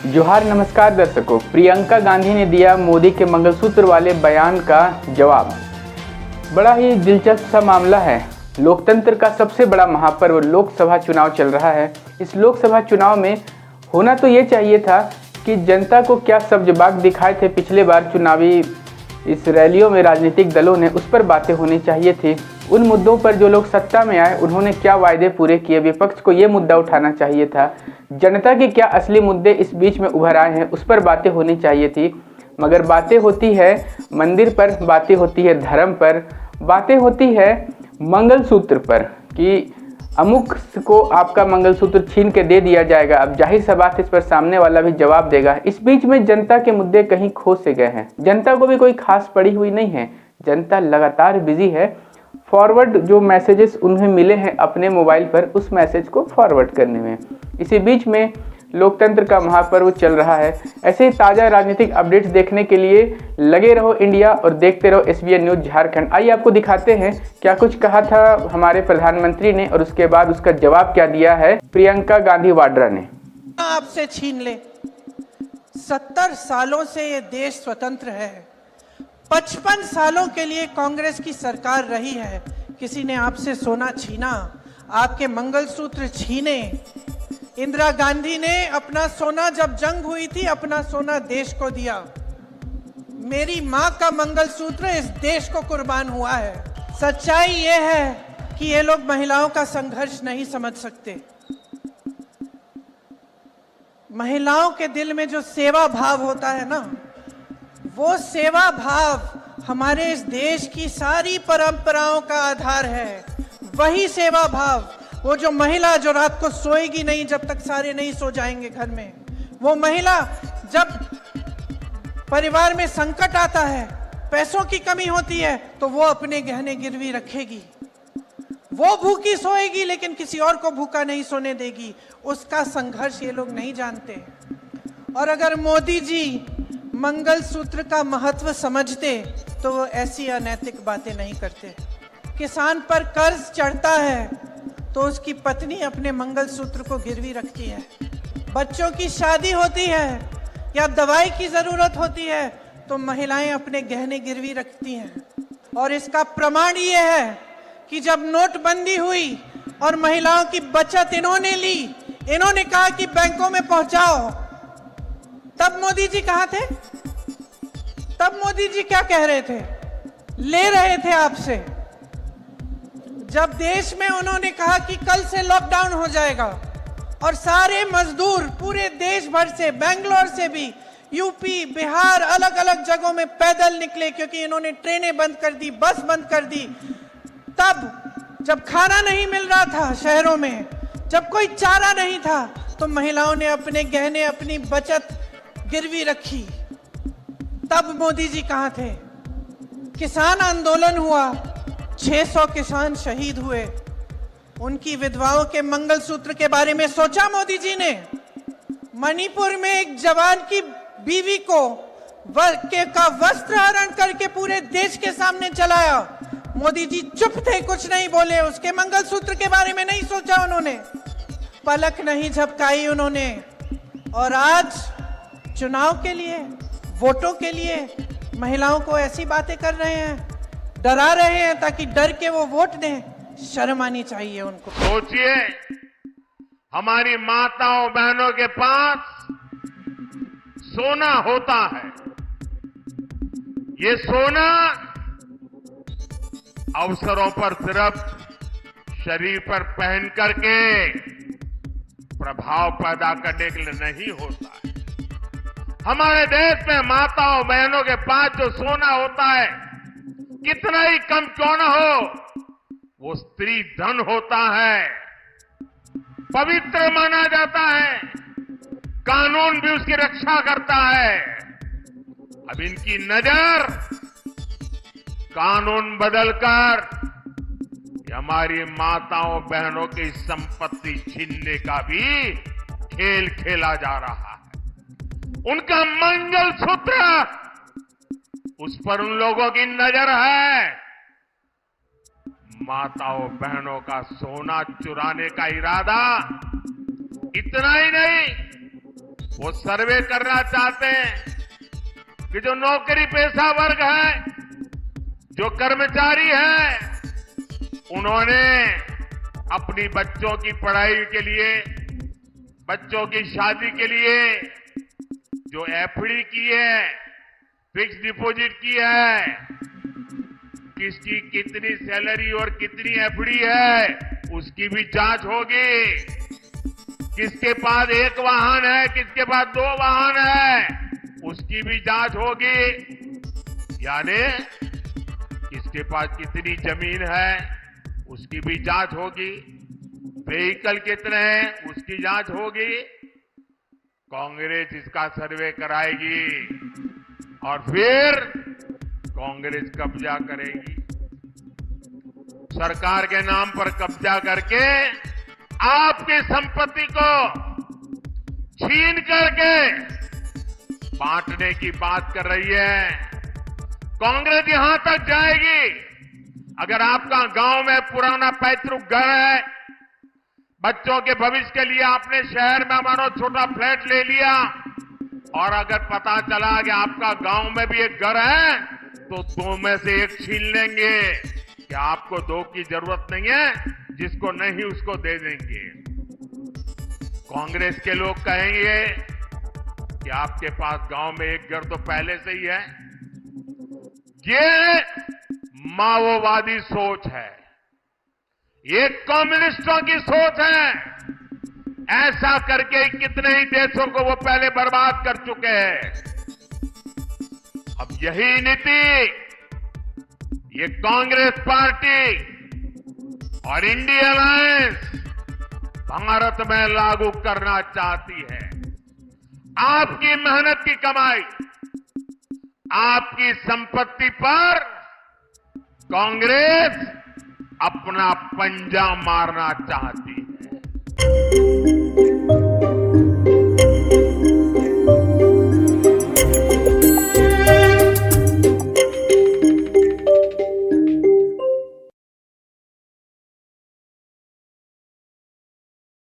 जोहार नमस्कार दर्शकों। प्रियंका गांधी ने दिया मोदी के मंगलसूत्र वाले बयान का जवाब। बड़ा ही दिलचस्प सा मामला है। लोकतंत्र का सबसे बड़ा महापर्व लोकसभा चुनाव चल रहा है। इस लोकसभा चुनाव में होना तो ये चाहिए था कि जनता को क्या सब जवाब दिखाए थे पिछले बार चुनावी इस रैलियों में राजनीतिक दलों ने, उस पर बातें होनी चाहिए थी। उन मुद्दों पर जो लोग सत्ता में आए उन्होंने क्या वायदे पूरे किए, विपक्ष को ये मुद्दा उठाना चाहिए था। जनता के क्या असली मुद्दे इस बीच में उभर आए हैं, उस पर बातें होनी चाहिए थी। मगर बातें होती है मंदिर पर, बातें होती है धर्म पर, बातें होती है मंगलसूत्र पर कि अमुक को आपका मंगलसूत्र छीन के दे दिया जाएगा। अब जाहिर सा बात, इस पर सामने वाला भी जवाब देगा। इस बीच में जनता के मुद्दे कहीं खो से गए हैं। जनता को भी कोई खास पड़ी हुई नहीं है। जनता लगातार बिजी है फॉरवर्ड जो मैसेजेस उन्हें मिले हैं अपने मोबाइल पर, उस मैसेज को फॉरवर्ड करने में। इसी बीच में लोकतंत्र का महापर्व चल रहा है। ऐसे ही ताज़ा राजनीतिक अपडेट्स देखने के लिए लगे रहो इंडिया और देखते रहो SBN न्यूज़ झारखंड। आइए आपको दिखाते हैं क्या कुछ कहा था हमारे प्रधानमंत्री ने और उसके बाद उसका जवाब क्या दिया है प्रियंका गांधी वाड्रा ने। आपसे छीन ले। 70 सालों से ये देश स्वतंत्र है। 55 सालों के लिए कांग्रेस की सरकार रही है। किसी ने आपसे सोना छीना, आपके मंगलसूत्र छीने। इंदिरा गांधी ने अपना सोना, जब जंग हुई थी, अपना सोना देश को दिया। मेरी मां का मंगलसूत्र इस देश को कुर्बान हुआ है। सच्चाई ये है कि ये लोग महिलाओं का संघर्ष नहीं समझ सकते। महिलाओं के दिल में जो सेवा भाव होता है ना, वो सेवा भाव हमारे इस देश की सारी परंपराओं का आधार है। वही सेवा भाव, वो जो महिला जो रात को सोएगी नहीं जब तक सारे नहीं सो जाएंगे घर में, वो महिला जब परिवार में संकट आता है, पैसों की कमी होती है, तो वो अपने गहने गिरवी रखेगी। वो भूखी सोएगी लेकिन किसी और को भूखा नहीं सोने देगी। उसका संघर्ष ये लोग नहीं जानते। और अगर मोदी जी मंगलसूत्र का महत्व समझते तो वो ऐसी अनैतिक बातें नहीं करते। किसान पर कर्ज चढ़ता है तो उसकी पत्नी अपने मंगलसूत्र को गिरवी रखती है। बच्चों की शादी होती है या दवाई की जरूरत होती है तो महिलाएं अपने गहने गिरवी रखती हैं। और इसका प्रमाण ये है कि जब नोटबंदी हुई और महिलाओं की बचत इन्होंने ली, इन्होंने कहा कि बैंकों में पहुंचाओ, तब मोदी जी कहाँ थे? तब मोदी जी क्या कह रहे थे? ले रहे थे आपसे। जब देश में उन्होंने कहा कि कल से लॉकडाउन हो जाएगा और सारे मजदूर पूरे देश भर से, बेंगलोर से भी, यूपी, बिहार, अलग अलग जगहों में पैदल निकले क्योंकि इन्होंने ट्रेनें बंद कर दी, बस बंद कर दी। तब जब खाना नहीं मिल रहा था शहरों में, जब कोई चारा नहीं था, तो महिलाओं ने अपने गहने, अपनी बचत गिरवी रखी। तब मोदी जी कहाँ थे? किसान आंदोलन हुआ, 600 किसान शहीद हुए। उनकी विधवाओं के मंगलसूत्र के बारे में सोचा मोदी जी ने? मणिपुर में एक जवान की बीवी को का वस्त्र हरण करके पूरे देश के सामने जलाया। मोदी जी चुप थे, कुछ नहीं बोले। उसके मंगलसूत्र के बारे में नहीं सोचा उन्होंने, पलक नहीं झपकाई उन्होंने। और आज चुनाव के लिए, वोटों के लिए महिलाओं को ऐसी बातें कर रहे हैं, डरा रहे हैं ताकि डर के वो वोट दें। शर्म आनी चाहिए उनको। सोचिए, हमारी माताओं बहनों के पास सोना होता है। ये सोना अवसरों पर सिर्फ शरीर पर पहन करके प्रभाव पैदा करने के लिए नहीं होता है। हमारे देश में माताओं बहनों के पास जो सोना होता है, कितना ही कम क्यों न हो, वो स्त्री धन होता है, पवित्र माना जाता है, कानून भी उसकी रक्षा करता है। अब इनकी नजर कानून बदलकर हमारी माताओं बहनों की संपत्ति छीनने का भी खेल खेला जा रहा है। उनका मंगलसूत्र, उस पर उन लोगों की नजर है। माताओं बहनों का सोना चुराने का इरादा इतना ही नहीं, वो सर्वे करना चाहते हैं कि जो नौकरी पेशा वर्ग है, जो कर्मचारी है, उन्होंने अपनी बच्चों की पढ़ाई के लिए, बच्चों की शादी के लिए जो एफडी की है, फिक्स डिपॉजिट की है, किसकी कितनी सैलरी और कितनी एफडी है, उसकी भी जांच होगी। किसके पास एक वाहन है, किसके पास 2 वाहन है, उसकी भी जांच होगी। यानी किसके पास कितनी जमीन है, उसकी भी जांच होगी। व्हीकल कितने हैं, उसकी जांच होगी। कांग्रेस इसका सर्वे कराएगी और फिर कांग्रेस कब्जा करेगी। सरकार के नाम पर कब्जा करके आपकी संपत्ति को छीन करके बांटने की बात कर रही है। कांग्रेस यहां तक जाएगी, अगर आपका गांव में पुराना पैतृक घर है, बच्चों के भविष्य के लिए आपने शहर में मानो छोटा फ्लैट ले लिया, और अगर पता चला कि आपका गांव में भी एक घर है, तो 2 में से 1 छीन लेंगे कि आपको 2 की जरूरत नहीं है, जिसको नहीं उसको दे देंगे। कांग्रेस के लोग कहेंगे कि आपके पास गांव में एक घर तो पहले से ही है। ये माओवादी सोच है, ये कम्युनिस्टों की सोच है। ऐसा करके कितने ही देशों को वो पहले बर्बाद कर चुके हैं। अब यही नीति ये कांग्रेस पार्टी और इंडिया अलायंस भारत में लागू करना चाहती है। आपकी मेहनत की कमाई, आपकी संपत्ति पर कांग्रेस अपना पंजा मारना चाहती है।